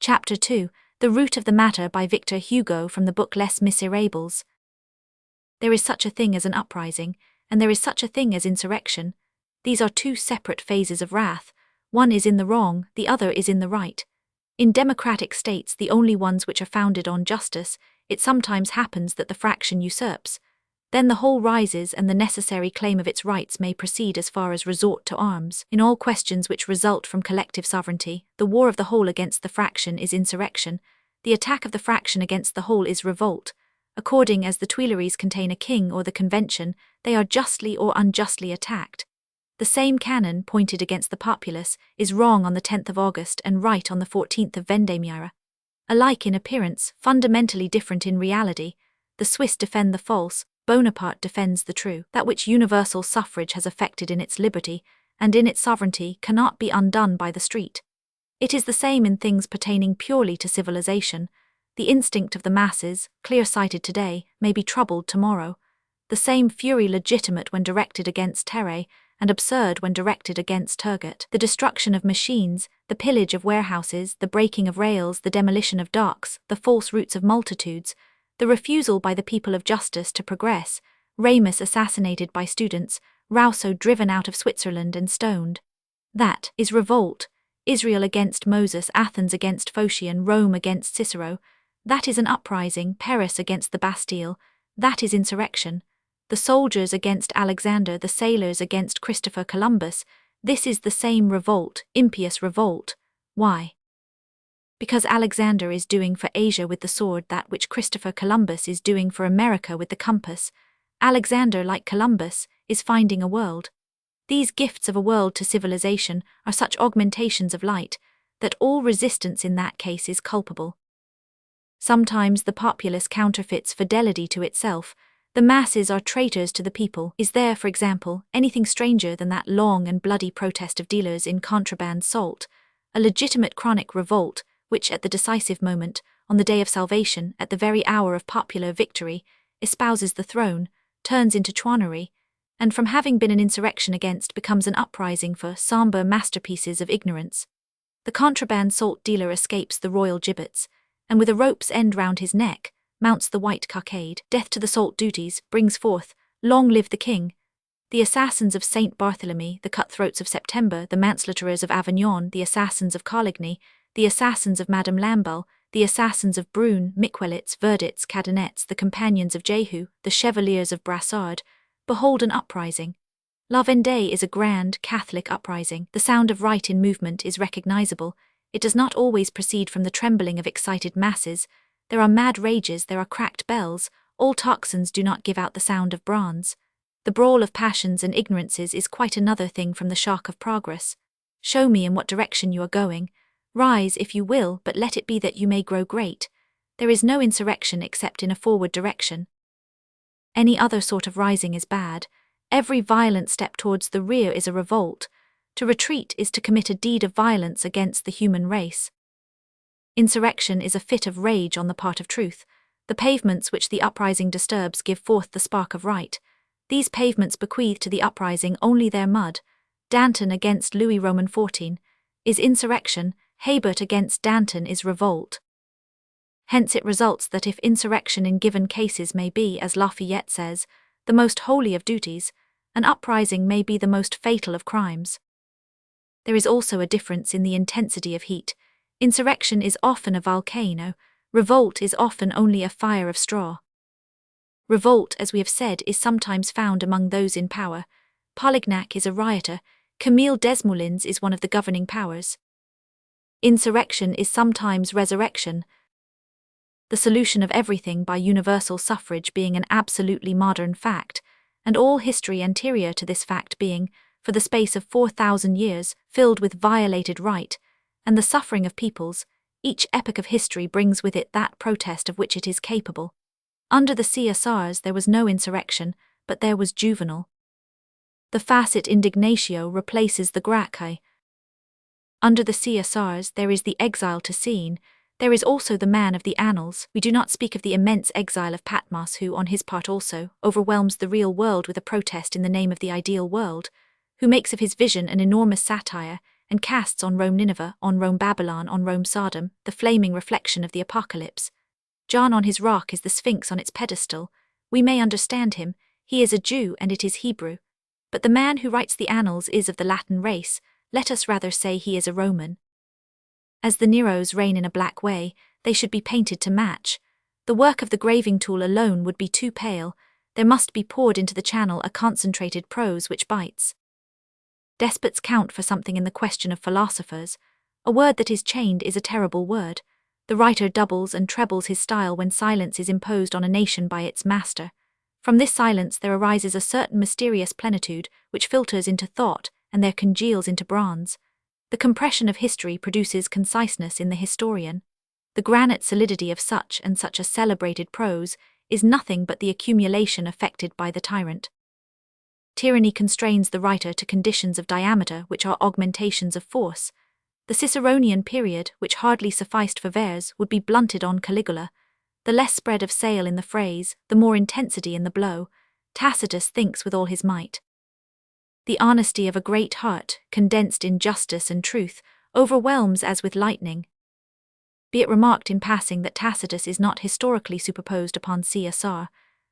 Chapter 2, The Root of the Matter by Victor Hugo from the book Les Misérables. There is such a thing as an uprising, and there is such a thing as insurrection. These are two separate phases of wrath. One is in the wrong, the other is in the right. In democratic states, the only ones which are founded on justice, it sometimes happens that the fraction usurps. Then the whole rises, and the necessary claim of its rights may proceed as far as resort to arms. In all questions which result from collective sovereignty, the war of the whole against the fraction is insurrection, the attack of the fraction against the whole is revolt. According as the Tuileries contain a king or the Convention, they are justly or unjustly attacked. The same cannon pointed against the populace is wrong on the 10th of August and right on the 14th of Vendémiaire. Alike in appearance, fundamentally different in reality, the Swiss defend the false, Bonaparte defends the true. That which universal suffrage has effected in its liberty and in its sovereignty cannot be undone by the street. It is the same in things pertaining purely to civilization. The instinct of the masses, clear-sighted today, may be troubled tomorrow. The same fury legitimate when directed against terre, and absurd when directed against turgot. The destruction of machines, the pillage of warehouses, the breaking of rails, the demolition of docks, the false roots of multitudes, the refusal by the people of justice to progress, Ramus assassinated by students, Rousseau driven out of Switzerland and stoned. That is revolt. Israel against Moses, Athens against Phocion, Rome against Cicero. That is an uprising, Paris against the Bastille. That is insurrection. The soldiers against Alexander, the sailors against Christopher Columbus. This is the same revolt, impious revolt. Why? Because Alexander is doing for Asia with the sword that which Christopher Columbus is doing for America with the compass. Alexander, like Columbus, is finding a world. These gifts of a world to civilization are such augmentations of light, that all resistance in that case is culpable. Sometimes the populace counterfeits fidelity to itself. The masses are traitors to the people. Is there, for example, anything stranger than that long and bloody protest of dealers in contraband salt, a legitimate chronic revolt, which at the decisive moment, on the day of salvation, at the very hour of popular victory, espouses the throne, turns into chouannerie, and from having been an insurrection against becomes an uprising for sombre masterpieces of ignorance. The contraband salt dealer escapes the royal gibbets, and with a rope's end round his neck, mounts the white cockade. Death to the salt duties, brings forth, long live the king. The assassins of Saint Barthélemy, the cutthroats of September, the manslaughterers of Avignon, the assassins of Coligny, the assassins of Madame Lamballe, the assassins of Brune, Miquelets, Verdets, Cadonets, the companions of Jehu, the chevaliers of Brassard, behold an uprising. La Vendée is a grand, Catholic uprising. The sound of right in movement is recognizable. It does not always proceed from the trembling of excited masses. There are mad rages, there are cracked bells. All tocsins do not give out the sound of bronze. The brawl of passions and ignorances is quite another thing from the shock of progress. Show me in what direction you are going. Rise if you will, but let it be that you may grow great. There is no insurrection except in a forward direction. Any other sort of rising is bad. Every violent step towards the rear is a revolt. To retreat is to commit a deed of violence against the human race. Insurrection is a fit of rage on the part of truth. The pavements which the uprising disturbs give forth the spark of right. These pavements bequeath to the uprising only their mud. Danton against Louis Roman XIV is insurrection. Hebert against Danton is revolt. Hence it results that if insurrection in given cases may be, as Lafayette says, the most holy of duties, an uprising may be the most fatal of crimes. There is also a difference in the intensity of heat. Insurrection is often a volcano, revolt is often only a fire of straw. Revolt, as we have said, is sometimes found among those in power. Polignac is a rioter, Camille Desmoulins is one of the governing powers. Insurrection is sometimes resurrection, the solution of everything by universal suffrage being an absolutely modern fact, and all history anterior to this fact being, for the space of 4,000 years, filled with violated right, and the suffering of peoples. Each epoch of history brings with it that protest of which it is capable. Under the CSRs there was no insurrection, but there was juvenile. The facit indignatio replaces the Gracchi. Under the CSRs there is the exile to scene, there is also the man of the annals. We do not speak of the immense exile of Patmos who, on his part also, overwhelms the real world with a protest in the name of the ideal world, who makes of his vision an enormous satire, and casts on Rome Nineveh, on Rome Babylon, on Rome Sodom, the flaming reflection of the apocalypse. John on his rock is the Sphinx on its pedestal. We may understand him, he is a Jew and it is Hebrew. But the man who writes the annals is of the Latin race, let us rather say he is a Roman. As the Neros reign in a black way, they should be painted to match. The work of the graving tool alone would be too pale, there must be poured into the channel a concentrated prose which bites. Despots count for something in the question of philosophers. A word that is chained is a terrible word. The writer doubles and trebles his style when silence is imposed on a nation by its master. From this silence there arises a certain mysterious plenitude which filters into thought and there congeals into bronze. The compression of history produces conciseness in the historian. The granite solidity of such and such a celebrated prose is nothing but the accumulation effected by the tyrant. Tyranny constrains the writer to conditions of diameter which are augmentations of force. The Ciceronian period, which hardly sufficed for verse, would be blunted on Caligula. The less spread of sail in the phrase, the more intensity in the blow. Tacitus thinks with all his might. The honesty of a great heart, condensed in justice and truth, overwhelms as with lightning. Be it remarked in passing that Tacitus is not historically superposed upon Caesar.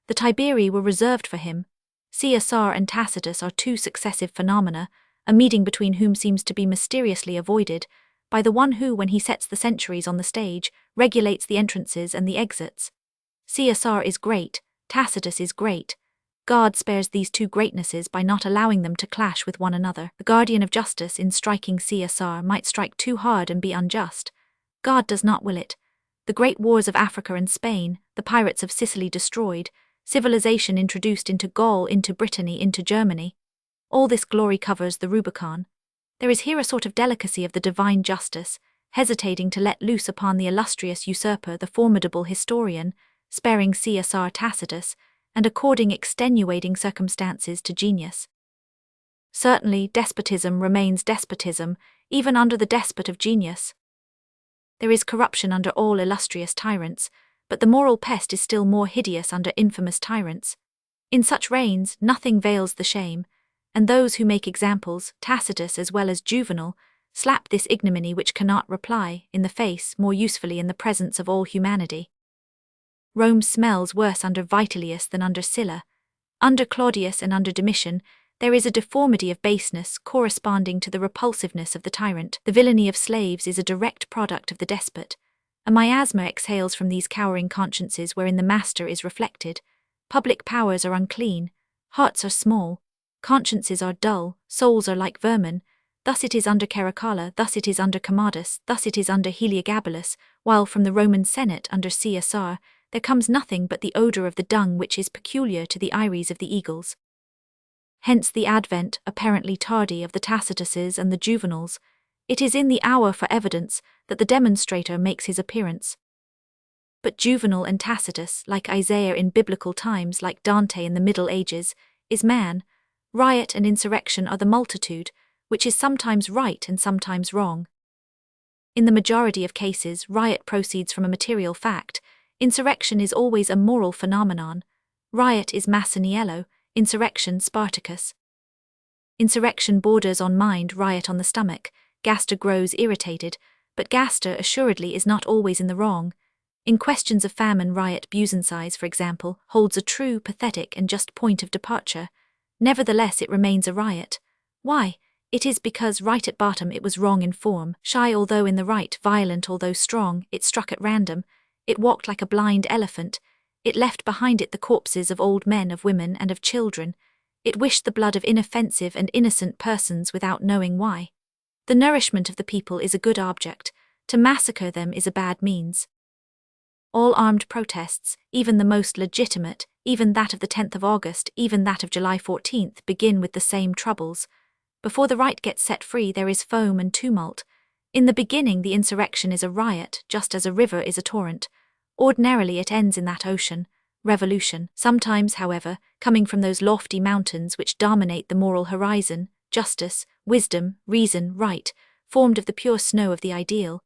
The Tiberii were reserved for him. Caesar and Tacitus are two successive phenomena, a meeting between whom seems to be mysteriously avoided, by the one who, when he sets the centuries on the stage, regulates the entrances and the exits. Caesar is great, Tacitus is great. God spares these two greatnesses by not allowing them to clash with one another. The guardian of justice in striking Caesar might strike too hard and be unjust. God does not will it. The great wars of Africa and Spain, the pirates of Sicily destroyed, civilization introduced into Gaul, into Brittany, into Germany. All this glory covers the Rubicon. There is here a sort of delicacy of the divine justice, hesitating to let loose upon the illustrious usurper the formidable historian, sparing Caesar Tacitus, and according extenuating circumstances to genius. Certainly, despotism remains despotism, even under the despot of genius. There is corruption under all illustrious tyrants, but the moral pest is still more hideous under infamous tyrants. In such reigns, nothing veils the shame, and those who make examples, Tacitus as well as Juvenal, slap this ignominy which cannot reply, in the face, more usefully in the presence of all humanity. Rome smells worse under Vitellius than under Sylla. Under Claudius and under Domitian, there is a deformity of baseness corresponding to the repulsiveness of the tyrant. The villainy of slaves is a direct product of the despot. A miasma exhales from these cowering consciences wherein the master is reflected. Public powers are unclean, hearts are small, consciences are dull, souls are like vermin. Thus it is under Caracalla, thus it is under Commodus, thus it is under Heliogabalus, while from the Roman Senate under Caesar there comes nothing but the odour of the dung which is peculiar to the eyries of the eagles. Hence the advent, apparently tardy, of the Tacituses and the Juvenals. It is in the hour for evidence that the demonstrator makes his appearance. But Juvenal and Tacitus, like Isaiah in biblical times, like Dante in the Middle Ages, is man. Riot and insurrection are the multitude, which is sometimes right and sometimes wrong. In the majority of cases, riot proceeds from a material fact. Insurrection is always a moral phenomenon. Riot is Masaniello, insurrection Spartacus. Insurrection borders on mind, riot on the stomach. Gaster grows irritated, but Gaster assuredly is not always in the wrong. In questions of famine, riot Busensize, for example, holds a true, pathetic, and just point of departure. Nevertheless, it remains a riot. Why? It is because right at bottom it was wrong in form, shy although in the right, violent although strong, it struck at random, it walked like a blind elephant, it left behind it the corpses of old men, of women, and of children, it wished the blood of inoffensive and innocent persons without knowing why. The nourishment of the people is a good object, to massacre them is a bad means. All armed protests, even the most legitimate, even that of the 10th of August, even that of July 14th, begin with the same troubles. Before the right gets set free there is foam and tumult. In the beginning the insurrection is a riot, just as a river is a torrent. Ordinarily it ends in that ocean, revolution. Sometimes, however, coming from those lofty mountains which dominate the moral horizon, justice, wisdom, reason, right, formed of the pure snow of the ideal.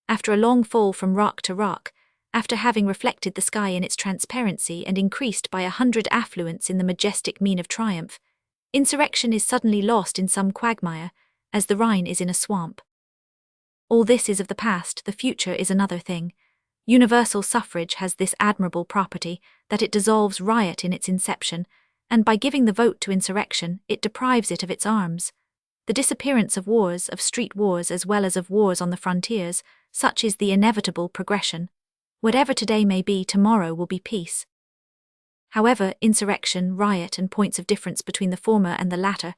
After a long fall from rock to rock, after having reflected the sky in its transparency and increased by 100 affluents in the majestic mien of triumph, insurrection is suddenly lost in some quagmire, as the Rhine is in a swamp. All this is of the past, the future is another thing. Universal suffrage has this admirable property, that it dissolves riot in its inception, and by giving the vote to insurrection, it deprives it of its arms. The disappearance of wars, of street wars as well as of wars on the frontiers, such is the inevitable progression. Whatever today may be, tomorrow will be peace. However, insurrection, riot, and points of difference between the former and the latter,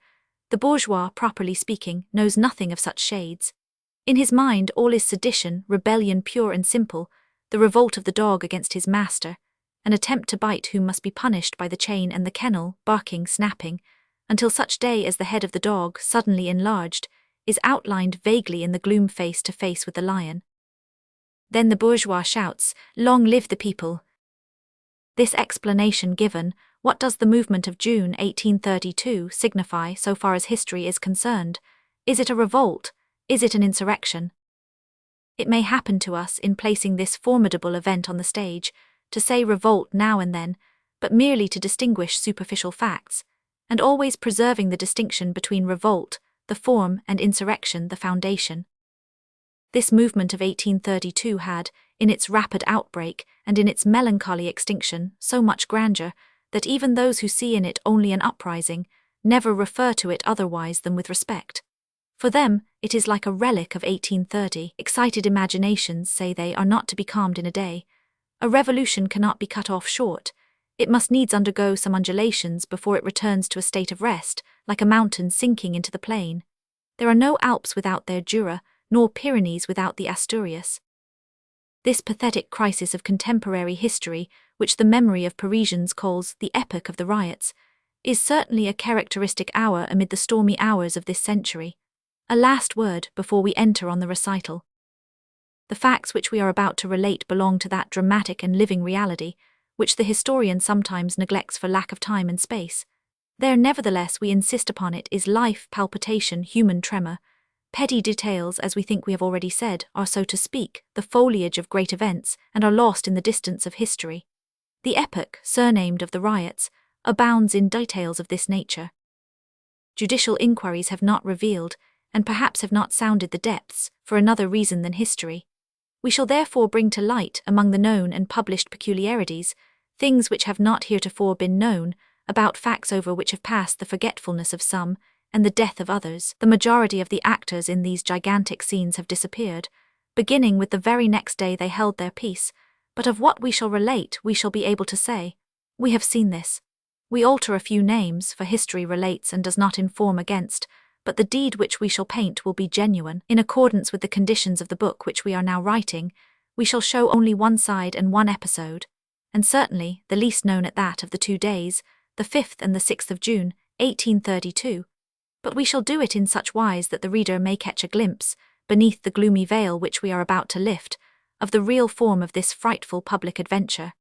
the bourgeois, properly speaking, knows nothing of such shades. In his mind all is sedition, rebellion pure and simple, the revolt of the dog against his master, an attempt to bite whom must be punished by the chain and the kennel, barking, snapping, until such day as the head of the dog, suddenly enlarged, is outlined vaguely in the gloom face to face with the lion. Then the bourgeois shouts, "Long live the people!" This explanation given, what does the movement of June 1832 signify so far as history is concerned? Is it a revolt? Is it an insurrection? It may happen to us, in placing this formidable event on the stage, to say revolt now and then, but merely to distinguish superficial facts, and always preserving the distinction between revolt, the form, and insurrection, the foundation. This movement of 1832 had, in its rapid outbreak and in its melancholy extinction, so much grandeur, that even those who see in it only an uprising, never refer to it otherwise than with respect. For them, it is like a relic of 1830. Excited imaginations, say they, are not to be calmed in a day. A revolution cannot be cut off short. It must needs undergo some undulations before it returns to a state of rest, like a mountain sinking into the plain. There are no Alps without their Jura, nor Pyrenees without the Asturias. This pathetic crisis of contemporary history, which the memory of Parisians calls the epoch of the riots, is certainly a characteristic hour amid the stormy hours of this century. A last word before we enter on the recital. The facts which we are about to relate belong to that dramatic and living reality, which the historian sometimes neglects for lack of time and space. There, nevertheless, we insist upon it, is life, palpitation, human tremor. Petty details, as we think we have already said, are, so to speak, the foliage of great events, and are lost in the distance of history. The epoch, surnamed of the riots, abounds in details of this nature. Judicial inquiries have not revealed, and perhaps have not sounded the depths, for another reason than history. We shall therefore bring to light, among the known and published peculiarities, things which have not heretofore been known, about facts over which have passed the forgetfulness of some, and the death of others. The majority of the actors in these gigantic scenes have disappeared, beginning with the very next day they held their peace, but of what we shall relate we shall be able to say, "We have seen this." We alter a few names, for history relates and does not inform against, but the deed which we shall paint will be genuine. In accordance with the conditions of the book which we are now writing, we shall show only one side and one episode, and certainly the least known at that of the 2 days, the 5th and the 6th of June, 1832, but we shall do it in such wise that the reader may catch a glimpse, beneath the gloomy veil which we are about to lift, of the real form of this frightful public adventure.